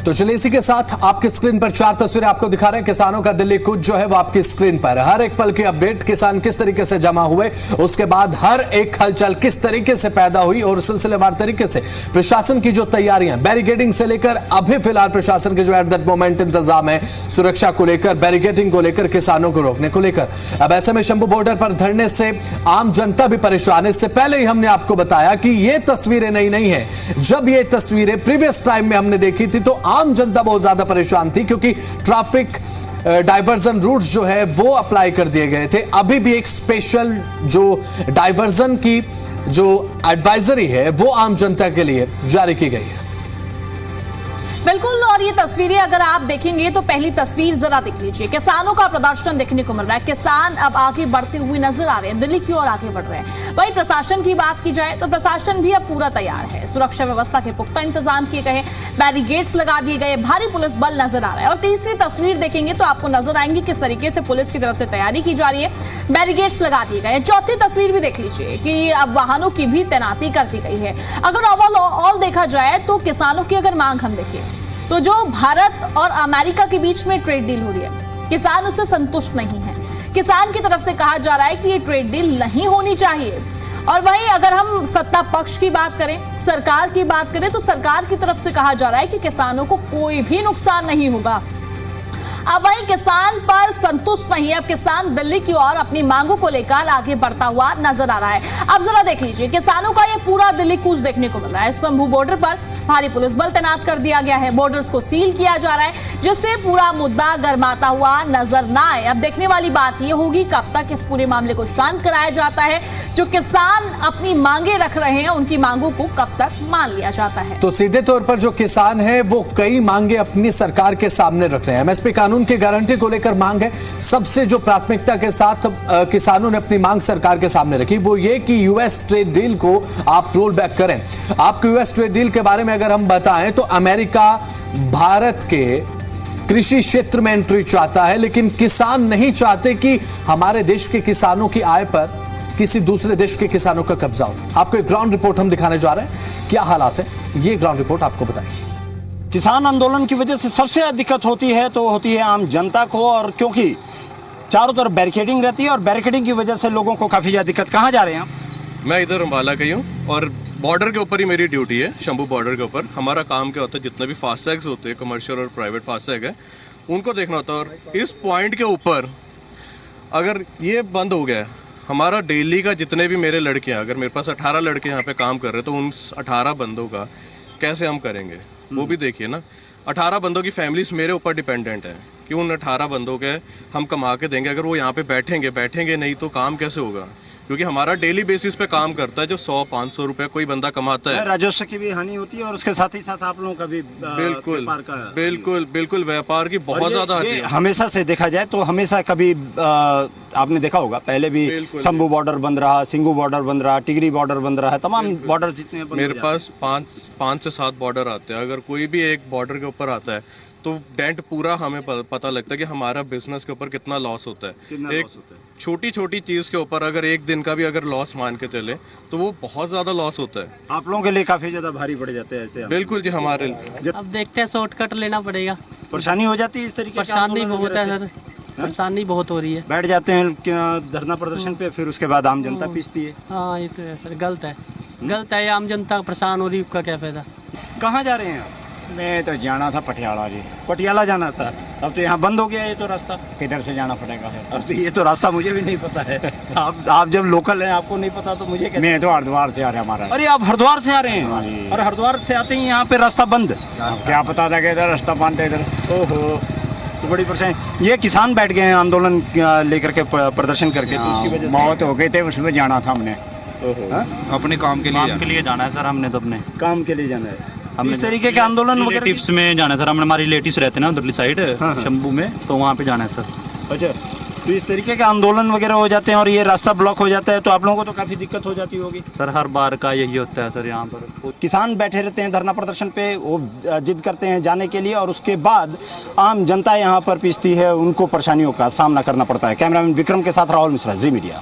तो चलिए इसी के साथ आपकी स्क्रीन पर 4 तस्वीरें आपको दिखा रहे हैं। किसानों का दिल्ली कूच जो है वो आपकी स्क्रीन पर, हर एक पल की अपडेट, किसान किस तरीके से जमा हुए, उसके बाद हर एक हलचल किस तरीके से पैदा हुई और सिलसिलेवार तरीके से प्रशासन की जो तैयारियां, बैरिकेडिंग से लेकर अभी फिलहाल प्रशासन के जो एट दैट मोमेंट इंतजाम है सुरक्षा को लेकर, बैरिकेडिंग को लेकर, किसानों को रोकने को लेकर। अब ऐसे में शंभू बॉर्डर पर धरने से आम जनता भी परेशान है। इससे पहले ही हमने आपको बताया कि ये तस्वीरें नई नहीं है। जब ये तस्वीरें प्रीवियस टाइम में हमने देखी थी तो आम जनता बहुत ज्यादा परेशान थी, क्योंकि ट्रैफिक डाइवर्जन रूट्स जो है वो अप्लाई कर दिए गए थे। अभी भी एक स्पेशल जो डाइवर्जन की जो एडवाइजरी है वो आम जनता के लिए जारी की गई है। बिल्कुल, और ये तस्वीरें अगर आप देखेंगे तो पहली तस्वीर जरा देख लीजिए, किसानों का प्रदर्शन देखने को मिल रहा है। किसान अब आगे बढ़ते हुए नजर आ रहे हैं, दिल्ली की ओर आगे बढ़ रहे हैं। वहीं प्रशासन की बात की जाए तो प्रशासन भी अब पूरा तैयार है। सुरक्षा व्यवस्था के पुख्ता इंतजाम किए गए, बैरिकेड्स लगा दिए गए, भारी पुलिस बल नजर आ रहा है। और तीसरी तस्वीर देखेंगे तो आपको नजर आएंगी किस तरीके से पुलिस की तरफ से तैयारी की जा रही है, बैरिकेड्स लगा दिए गए। चौथी तस्वीर भी देख लीजिए कि अब वाहनों की भी तैनाती कर दी गई है। अगर ओवरऑल देखा जाए तो किसानों की अगर मांग हम देखें तो जो भारत और अमेरिका के बीच में ट्रेड डील हो रही है, किसान उससे संतुष्ट नहीं है। किसान की तरफ से कहा जा रहा है कि ये ट्रेड डील नहीं होनी चाहिए। और वहीं अगर हम सत्ता पक्ष की बात करें, सरकार की बात करें, तो सरकार की तरफ से कहा जा रहा है कि किसानों को कोई भी नुकसान नहीं होगा। अब वहीं किसान पर संतुष्ट नहीं है। अब किसान दिल्ली की ओर अपनी मांगों को लेकर आगे बढ़ता हुआ नजर आ रहा है। अब जरा देख लीजिए, किसानों का ये पूरा दिल्ली कूच देखने को मिल रहा है। शंभू बॉर्डर पर भारी पुलिस बल तैनात कर दिया गया है, बॉर्डर्स को सील किया जा रहा है, जिससे पूरा मुद्दा गरमाता हुआ नजर ना आए। अब देखने वाली बात ये होगी कब तक इस पूरे मामले को शांत कराया जाता है। जो किसान अपनी मांगे रख रहे हैं उनकी मांगों को कब तक मान लिया जाता है। तो सीधे तौर पर जो किसान है वो कई मांगे अपनी सरकार के सामने रख रहे हैं। एमएसपी कानून की गारंटी को लेकर मांग है। सबसे जो प्राथमिकता के साथ किसानों ने अपनी मांग सरकार के सामने रखी वो ये कि यूएस ट्रेड डील को आप रोल बैक करें। आपको यूएस ट्रेड डील के बारे में अगर हम बताएं तो अमेरिका भारत के कृषि क्षेत्र में एंट्री चाहता है, लेकिन किसान नहीं चाहते कि हमारे देश के किसानों की आय पर किसी दूसरे देश के किसानों का कब्जा हो। आपको एक ग्राउंड रिपोर्ट हम दिखाने जा रहे हैं, क्या हालात है ये ग्राउंड रिपोर्ट आपको बताएगी। किसान आंदोलन की वजह से सबसे ज्यादा दिक्कत होती है तो होती है आम जनता को, और क्योंकि चारों तरफ बैरिकेडिंग रहती है और बैरिकेडिंग की वजह से लोगों को काफी ज्यादा दिक्कत। कहाँ जा रहे हैं आप? मैं इधर अम्बाला का ही हूँ और बॉर्डर के ऊपर ही मेरी ड्यूटी है। शंभू बॉर्डर के ऊपर हमारा काम क्या होता है, जितने भी फास्टैग्स होते हैं, कमर्शियल और प्राइवेट फास्टैग है, उनको देखना होता है। और इस पॉइंट के ऊपर अगर ये बंद हो गया, हमारा डेली का जितने भी मेरे लड़के हैं, अगर मेरे पास 18 लड़के यहाँ पे काम कर रहे हैं तो उन 18 बंदों का कैसे हम करेंगे वो भी देखिए ना। 18 बंदों की फैमिलीज मेरे ऊपर डिपेंडेंट है कि उन 18 बंदों के हम कमा के देंगे। अगर वो यहाँ पे बैठेंगे नहीं तो काम कैसे होगा, क्योंकि हमारा डेली बेसिस पे काम करता है। जो 100-500 रुपए कोई बंदा कमाता है, राजस्व की भी हानि होती है और उसके साथ ही साथ आप लोगों का भी बिल्कुल व्यापार की बहुत ज्यादा हानि है। हमेशा से देखा जाए तो हमेशा कभी आपने देखा होगा, पहले भी शंभू बॉर्डर बंद रहा, सिंगू बॉर्डर बंद रहा, टिगरी बॉर्डर बंद रहा है, तमाम बॉर्डर जितने मेरे पास 5 से 7 बॉर्डर आते हैं। अगर कोई भी एक बॉर्डर के ऊपर आता है तो डेंट पूरा हमें पता लगता है कि हमारा बिजनेस के ऊपर कितना लॉस होता है। एक छोटी चीज के ऊपर अगर एक दिन का भी अगर लॉस मान के चले तो वो बहुत ज्यादा लॉस होता है। आप लोगों के लिए काफी ज्यादा भारी पड़ जाते हैं ऐसे। बिल्कुल जी, हमारे अब देखते हैं, शॉर्टकट लेना पड़ेगा। परेशानी हो जाती है इस तरीके, परेशानी बहुत है सर, परेशानी बहुत हो रही है। बैठ जाते हैं धरना प्रदर्शन पे, फिर उसके बाद आम जनता पीसती है। हाँ ये तो है सर, गलत है। आम जनता परेशान हो रही है, उसका क्या फायदा। कहाँ जा रहे हैं आप? मैं तो जाना था पटियाला जी। पटियाला जाना था, अब तो यहाँ बंद हो गया ये तो रास्ता। किधर से जाना पड़ेगा? अब तो ये तो रास्ता मुझे भी नहीं पता है। आप जब लोकल हैं आपको नहीं पता तो मुझे कैसे? मैं तो हरिद्वार से आ रहा हमारा। अरे आप हरिद्वार से आ रहे हैं और हरिद्वार से आते ही यहाँ पे रास्ता बंद। क्या पता था कि इधर रास्ता बंद है इधर। ओहो, तो बड़ी परेशानी। ये किसान बैठ गए हैं आंदोलन लेकर के, प्रदर्शन करके, तो उसकी वजह से मौत हो गई थी, उसमें जाना था हमने। अपने काम के लिए जाना है सर। हमने तो अपने काम के लिए जाना है। इस तरीके के आंदोलन वगैरह टिप्स में जाना है सर। हमने हमारे रिलेटिव्स रहते हैं ना उधरली साइड, शंभू में, तो वहाँ पे जाना है सर। अच्छा, तो इस तरीके के आंदोलन वगैरह हो जाते हैं और ये रास्ता ब्लॉक हो जाता है तो आप लोगों को तो काफी दिक्कत हो जाती होगी सर। हर बार का यही होता है सर। यहाँ पर किसान बैठे रहते हैं धरना प्रदर्शन पे, वो जिद करते हैं जाने के लिए और उसके बाद आम जनता यहाँ पर पीसती है, उनको परेशानियों का सामना करना पड़ता है। कैमरामैन विक्रम के साथ राहुल मिश्रा, जी मीडिया।